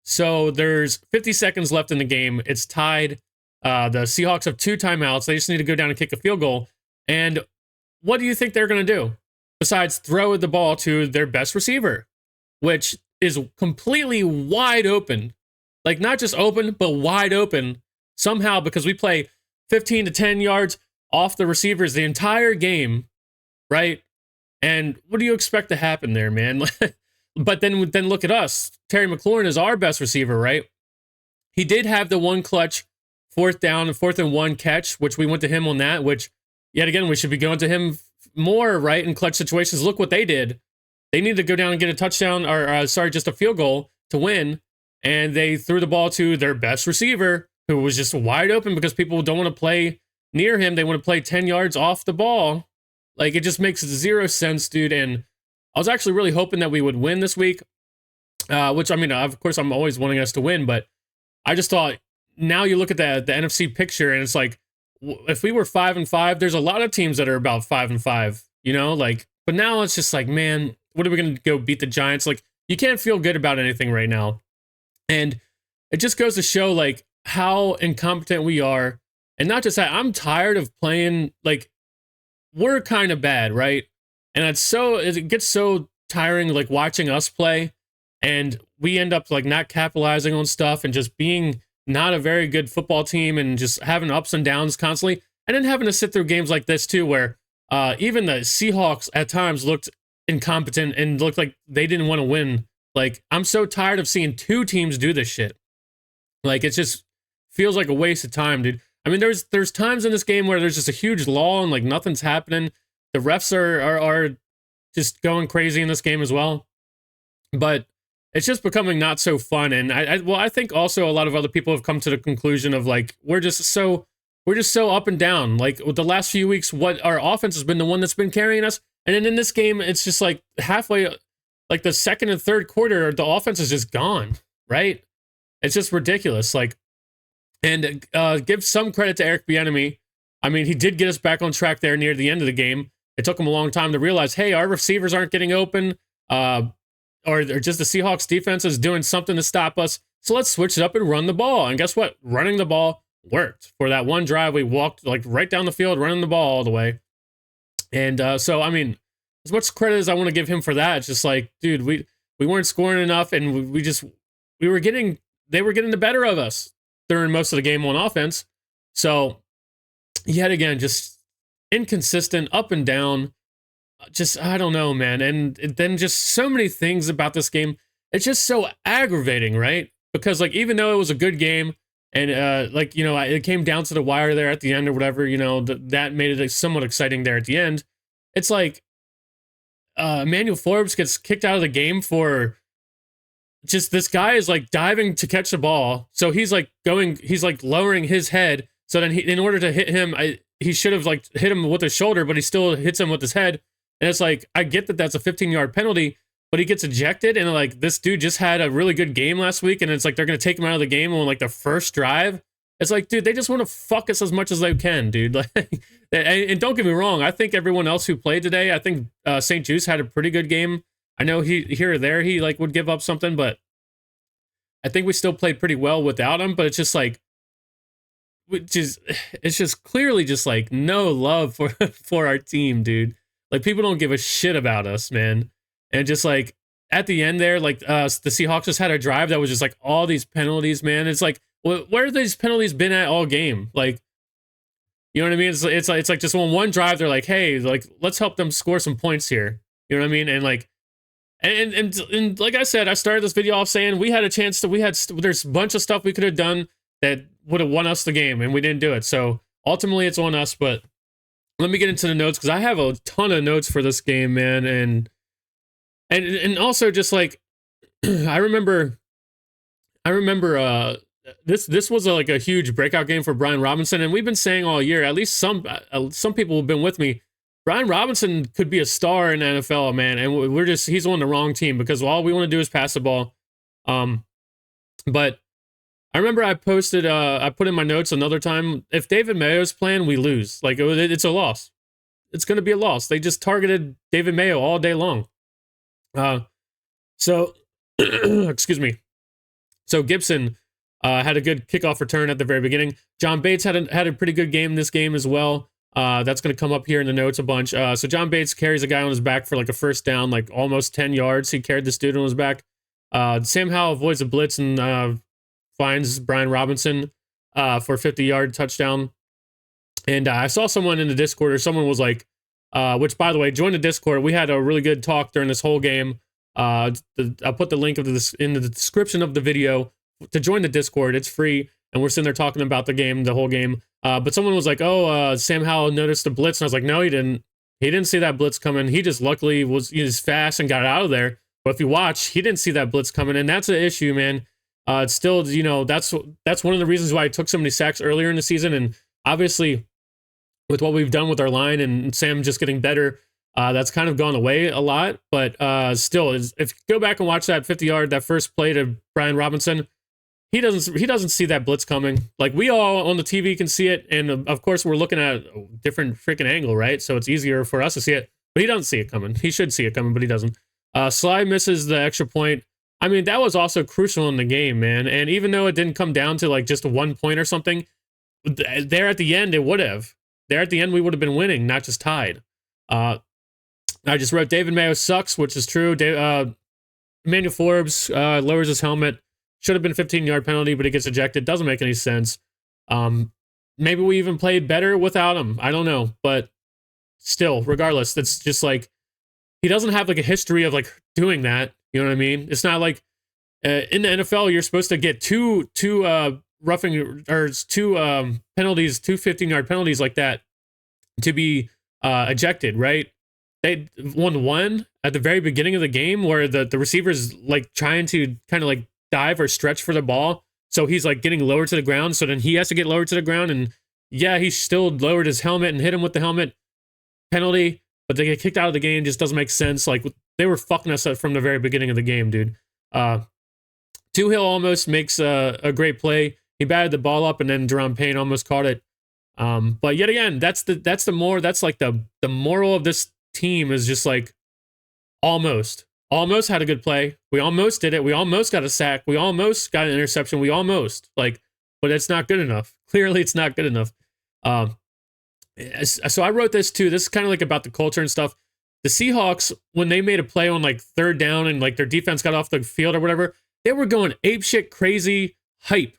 So there's 50 seconds left in the game. It's tied. The Seahawks have 2 timeouts. They just need to go down and kick a field goal. And what do you think they're going to do besides throw the ball to their best receiver, which is completely wide open? Like, not just open, but wide open somehow, because we play 15 to 10 yards off the receivers the entire game, right? And what do you expect to happen there, man? But then look at us. Terry McLaurin is our best receiver, right? He did have the one clutch 4th down and 4th and 1 catch, which we went to him on that, which, yet again, we should be going to him more, right, in clutch situations. Look what they did. They needed to go down and get a touchdown, or just a field goal to win, and they threw the ball to their best receiver, who was just wide open because people don't want to play near him. They want to play 10 yards off the ball. Like, it just makes 0 sense, dude. And I was actually really hoping that we would win this week, which, I mean, of course, I'm always wanting us to win, but I just thought, now you look at the NFC picture, and it's like, if we were 5-5, there's a lot of teams that are about 5-5, you know, like, but now it's just like, man, what are we going to go beat the Giants? Like, you can't feel good about anything right now. And it just goes to show, like, how incompetent we are. And not just that, I'm tired of playing, like, we're kind of bad, right? And it gets so tiring, like, watching us play, and we end up, like, not capitalizing on stuff and just being not a very good football team and just having ups and downs constantly. And then having to sit through games like this too, where even the Seahawks at times looked incompetent and looked like they didn't want to win. Like, I'm so tired of seeing 2 teams do this shit. Like, it just feels like a waste of time, dude. I mean, there's times in this game where there's just a huge lull and, like, nothing's happening. The refs are just going crazy in this game as well. But it's just becoming not so fun. And I think also a lot of other people have come to the conclusion of, like, we're just so up and down. Like, with the last few weeks, what our offense has been the one that's been carrying us. And then in this game, it's just like halfway, like the 2nd and 3rd quarter, the offense is just gone, right? It's just ridiculous. Like, and give some credit to Eric Bieniemy. I mean, he did get us back on track there near the end of the game. It took him a long time to realize, hey, our receivers aren't getting open. Or just the Seahawks defense is doing something to stop us. So let's switch it up and run the ball. And guess what? Running the ball worked. For that one drive, we walked, like, right down the field, running the ball all the way. And so, I mean, as much credit as I want to give him for that, it's just like, dude, we weren't scoring enough, and they were getting the better of us during most of the game on offense. So, yet again, just inconsistent, up and down. Just, I don't know, man. And then just so many things about this game. It's just so aggravating, right? Because, like, even though it was a good game, and like, you know, it came down to the wire there at the end or whatever, you know, that made it somewhat exciting there at the end. It's like Emmanuel Forbes gets kicked out of the game for just, this guy is, like, diving to catch the ball. So he's like lowering his head. So then in order to hit him, he should have, like, hit him with his shoulder, but he still hits him with his head. And it's like, I get that that's a 15-yard penalty, but he gets ejected. And, like, this dude just had a really good game last week. And it's like, they're going to take him out of the game on, like, the first drive. It's like, dude, they just want to fuck us as much as they can, dude. Like, and don't get me wrong. I think everyone else who played today, I think St. Juice had a pretty good game. I know here or there, he, like, would give up something, but I think we still played pretty well without him. But it's just like, it's just clearly just, like, no love for our team, dude. Like, people don't give a shit about us, man. And just, like, at the end there, like, the Seahawks just had a drive that was just, like, all these penalties, man. It's like, where have these penalties been at all game? Like, you know what I mean? It's like just on one drive, they're like, hey, like, let's help them score some points here. You know what I mean? And, like, and like I said, I started this video off saying we had a chance there's a bunch of stuff we could have done that would have won us the game, and we didn't do it. So ultimately, it's on us. But let me get into the notes, because I have a ton of notes for this game, man. And also, just, like, I remember this was like a huge breakout game for Brian Robinson, and we've been saying all year, at least some people have been with me, Brian Robinson could be a star in the NFL, man. And he's on the wrong team, because all we want to do is pass the ball. But I remember I put in my notes another time, if David Mayo's playing, we lose. Like, it's a loss. It's going to be a loss. They just targeted David Mayo all day long. So, excuse me. So Gibson had a good kickoff return at the very beginning. John Bates had a pretty good game this game as well. That's going to come up here in the notes a bunch. So John Bates carries a guy on his back for like a first down, like almost 10 yards. He carried this dude on his back. Sam Howell avoids a blitz and finds Brian Robinson for a 50-yard touchdown. And I saw someone in the Discord, or someone was like, which, by the way, join the Discord. We had a really good talk during this whole game. I'll put the link of this in the description of the video to join the Discord. It's free, and we're sitting there talking about the game, the whole game. But someone was like, "Oh, Sam Howell noticed the blitz," and I was like, "No, he didn't. He didn't see that blitz coming. He just luckily was fast and got out of there. But if you watch, he didn't see that blitz coming, and that's an issue, man. It's still, that's one of the reasons why I took so many sacks earlier in the season, and obviously with what we've done with our line and Sam just getting better, that's kind of gone away a lot. But still, if you go back and watch that 50-yard, that first play to Brian Robinson, he doesn't see that blitz coming. Like, we all on the TV can see it, and of course we're looking at a different freaking angle, right? So it's easier for us to see it, but he doesn't see it coming. He should see it coming, but he doesn't. Sly misses the extra point. I mean, that was also crucial in the game, man. And even though it didn't come down to like just a 1 point or something, there at the end, it would have. There at the end, we would have been winning, not just tied. I just wrote David Mayo sucks, which is true. Emmanuel Forbes lowers his helmet. Should have been a 15-yard penalty, but he gets ejected. Doesn't make any sense. Maybe we even played better without him. I don't know. But still, regardless, that's just like, he doesn't have like a history of like doing that. You know what I mean? It's not like in the NFL, you're supposed to get two roughing or two penalties, two 15-yard penalties like that to be ejected, right? They won one at the very beginning of the game where the receiver's like trying to kind of like dive or stretch for the ball. So he's like getting lower to the ground. So then he has to get lower to the ground. And yeah, he still lowered his helmet and hit him with the helmet. Penalty, but they get kicked out of the game. Just doesn't make sense. Like, they were fucking us up from the very beginning of the game, dude. Hill almost makes a great play. He batted the ball up, and then Jerome Payne almost caught it. But yet again, that's like the moral of this team is just like almost had a good play. We almost did it. We almost got a sack. We almost got an interception. We almost but it's not good enough. Clearly, it's not good enough. So I wrote this too. This is kind of like about the culture and stuff. The Seahawks, when they made a play on like third down and like their defense got off the field or whatever, they were going apeshit crazy hype.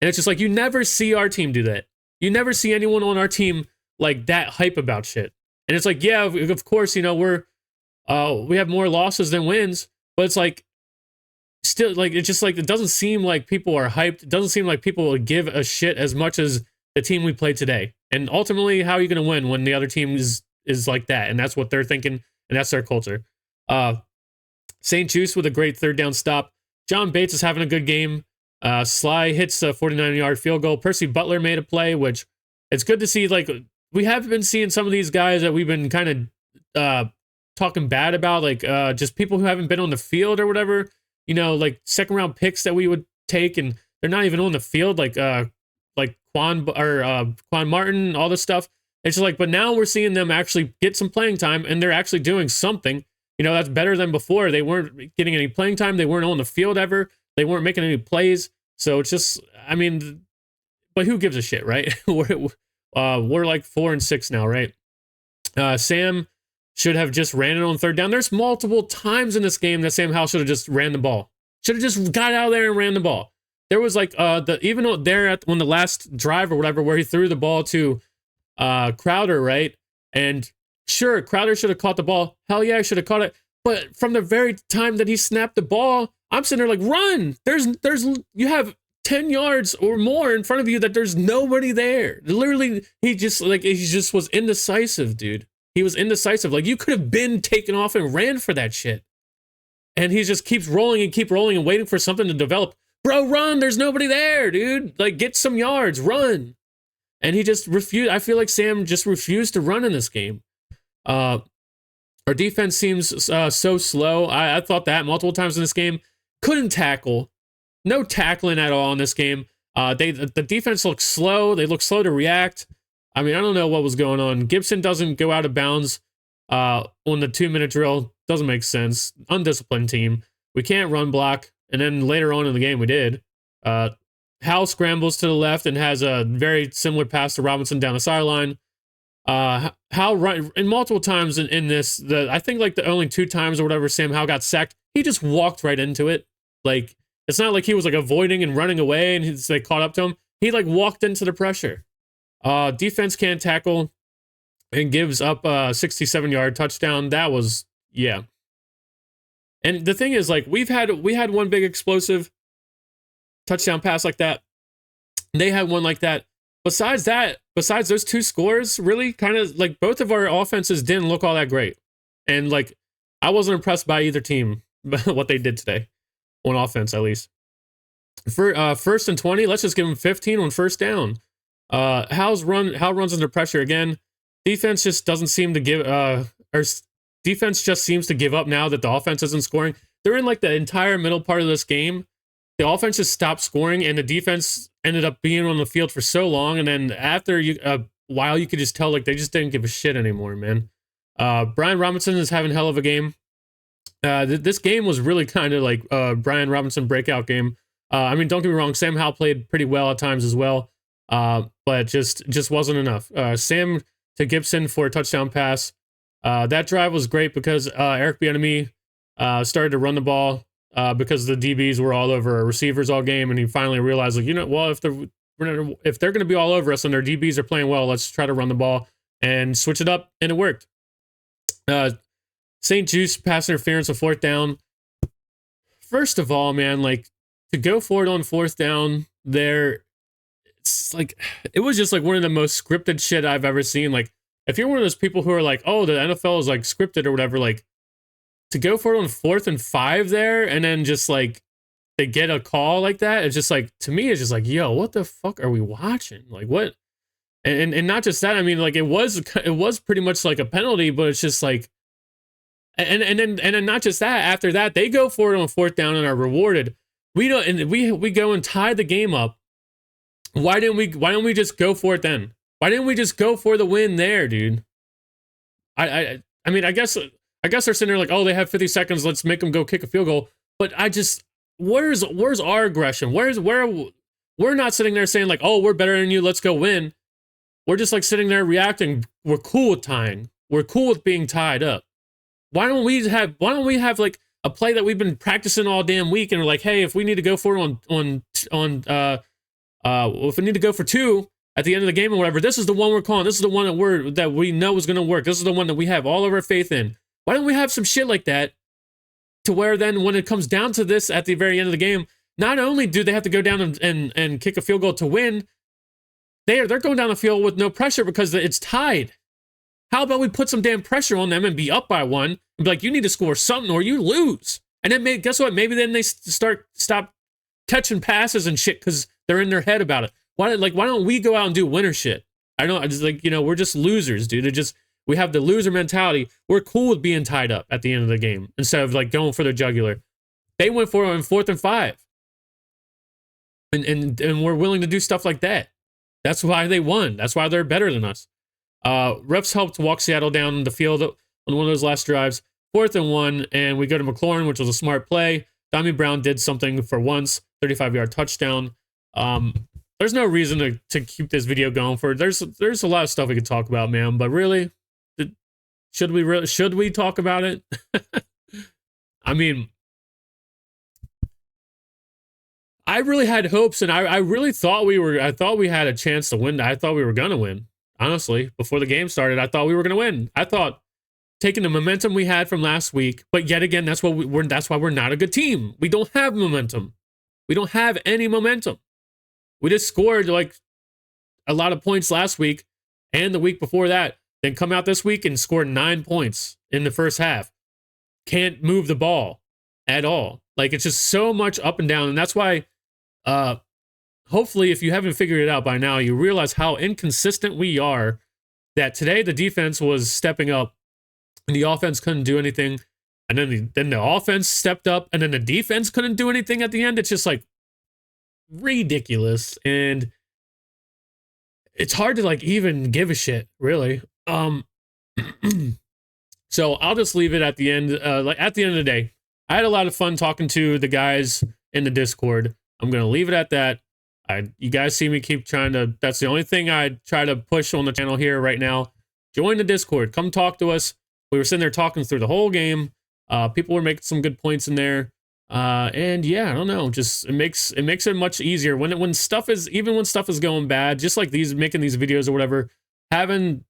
And it's just like, you never see our team do that. You never see anyone on our team like that hype about shit. And it's like, yeah, of course, we have more losses than wins, but it's like, still, like, it's just like, it doesn't seem like people are hyped. It doesn't seem like people will give a shit as much as the team we played today. And ultimately, how are you going to win when the other team is like that? And that's what they're thinking, and that's their culture. St. Juice with a great third down stop. John Bates is having a good game. Sly hits a 49-yard field goal. Percy Butler made a play, which it's good to see. Like, we have been seeing some of these guys that we've been kind of talking bad about, like just people who haven't been on the field or whatever, like second-round picks that we would take, and they're not even on the field, like Quan Martin, all this stuff. It's just like, but now we're seeing them actually get some playing time, and they're actually doing something. That's better than before. They weren't getting any playing time. They weren't on the field ever. They weren't making any plays. So it's just, I mean, but who gives a shit, right? We're like 4-6 now, right? Sam should have just ran it on third down. There's multiple times in this game that Sam Howell should have just ran the ball. Should have just got out there and ran the ball. There was like even there on the last drive or whatever, where he threw the ball to Crowder, right? And sure, Crowder should have caught the ball. Hell yeah, I should have caught it. But from the very time that he snapped the ball, I'm sitting there like, run. There's you have 10 yards or more in front of you that there's nobody there. Literally, he just was indecisive, dude. He was indecisive. Like, you could have been taken off and ran for that shit. And he just keeps rolling and waiting for something to develop. Bro, run. There's nobody there, dude. Like, get some yards. Run. And he just refused. I feel like Sam just refused to run in this game. Our defense seems so slow. I thought that multiple times in this game. Couldn't tackle. No tackling at all in this game. The defense looks slow. They look slow to react. I mean, I don't know what was going on. Gibson doesn't go out of bounds on the 2-minute drill. Doesn't make sense. Undisciplined team. We can't run block. And then later on in the game, we did. Hal scrambles to the left and has a very similar pass to Robinson down the sideline. Hal run and multiple times in this, I think like the only 2 times or whatever Sam Howell got sacked, he just walked right into it. Like, it's not like he was like avoiding and running away and they caught up to him. He like walked into the pressure. Defense can't tackle and gives up a 67-yard touchdown. That was, yeah. And the thing is, like, we had one big explosive touchdown pass like that. They had one like that. Besides those 2 scores, really kind of like both of our offenses didn't look all that great. And like, I wasn't impressed by either team, what they did today on offense, at least. For 1st and 20, let's just give them 15 on 1st down. Hal runs under pressure again. Defense just doesn't seem to give defense just seems to give up now that the offense isn't scoring. They're in like the entire middle part of this game. The offense just stopped scoring, and the defense ended up being on the field for so long. And then after a while, you could just tell like they just didn't give a shit anymore, man. Brian Robinson is having hell of a game. This game was really kind of like Brian Robinson breakout game. I mean, don't get me wrong, Sam Howell played pretty well at times as well, but just wasn't enough. Sam to Gibson for a touchdown pass. That drive was great because Eric Bieniemy started to run the ball because the DBs were all over our receivers all game, and he finally realized, like, you know, well, if they're going to be all over us and their DBs are playing well, let's try to run the ball and switch it up, and it worked. St. Juice pass interference on 4th down. First of all, man, like, to go for it on 4th down there, it's like, it was just like one of the most scripted shit I've ever seen. Like, if you're one of those people who are like, oh, the NFL is like scripted or whatever, like, to go for it on 4th and 5 there and then just like they get a call like that, it's just like, to me, it's just like, yo, what the fuck are we watching? Like, what? And not just that, I mean, like, it was pretty much like a penalty, but it's just like, and then not just that, after that, they go for it on 4th down and are rewarded. We go and tie the game up. Why don't we just go for it then? Why didn't we just go for the win there, dude? I mean, I guess they're sitting there like, oh, they have 50 seconds, let's make them go kick a field goal. But where's our aggression? We're not sitting there saying like, oh, we're better than you, let's go win. We're just like sitting there reacting. We're cool with tying. We're cool with being tied up. Why don't we have like a play that we've been practicing all damn week, and we're like, hey, if we need to go for it if we need to go for 2 at the end of the game or whatever, this is the one we're calling. This is the one that we know is going to work. This is the one that we have all of our faith in. Why don't we have some shit like that, to where then when it comes down to this at the very end of the game, not only do they have to go down and kick a field goal to win, they're going down the field with no pressure because it's tied. How about we put some damn pressure on them and be up by 1 and be like, you need to score something or you lose. And then guess what? Maybe then they stop catching passes and shit because they're in their head about it. Why don't we go out and do winner shit? I just like, you know, we're just losers, dude. We have the loser mentality. We're cool with being tied up at the end of the game instead of like going for the jugular. They went for it on 4th and 5. And we're willing to do stuff like that. That's why they won. That's why they're better than us. Refs helped walk Seattle down the field on one of those last drives. 4th and 1, and we go to McLaurin, which was a smart play. Dami Brown did something for once, 35-yard touchdown. There's no reason to keep this video going for. There's a lot of stuff we could talk about, man. But really, should we talk about it? I mean, I really had hopes, and I really thought I thought we had a chance to win. I thought we were gonna win. Honestly, before the game started, I thought we were gonna win. I thought, taking the momentum we had from last week, but yet again, that's why we're not a good team. We don't have momentum. We don't have any momentum. We just scored like a lot of points last week and the week before that, then come out this week and score 9 points in the first half. Can't move the ball at all. Like, it's just so much up and down. And that's why, hopefully, if you haven't figured it out by now, you realize how inconsistent we are, that today the defense was stepping up and the offense couldn't do anything. And then the offense stepped up and then the defense couldn't do anything at the end. It's just like ridiculous. And it's hard to like even give a shit, really. So I'll just leave it at the end. Like, at the end of the day, I had a lot of fun talking to the guys in the Discord. I'm going to leave it at that. You guys see me keep trying to, that's the only thing I try to push on the channel here right now. Join the Discord. Come talk to us. We were sitting there talking through the whole game. People were making some good points in there. And yeah, I don't know. Just it makes it much easier when stuff is, even when stuff is going bad, just like making these videos or whatever, having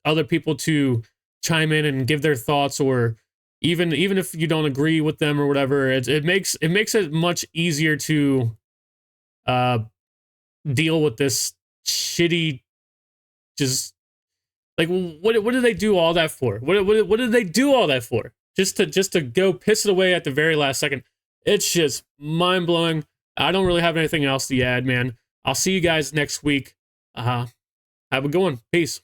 other people to chime in and give their thoughts, or even if you don't agree with them or whatever, it makes it much easier to deal with this shitty, just like, what did they do all that for? What did they do all that for? Just to go piss it away at the very last second. It's just mind-blowing. I don't really have anything else to add, man. I'll see you guys next week. Have a good one. Peace.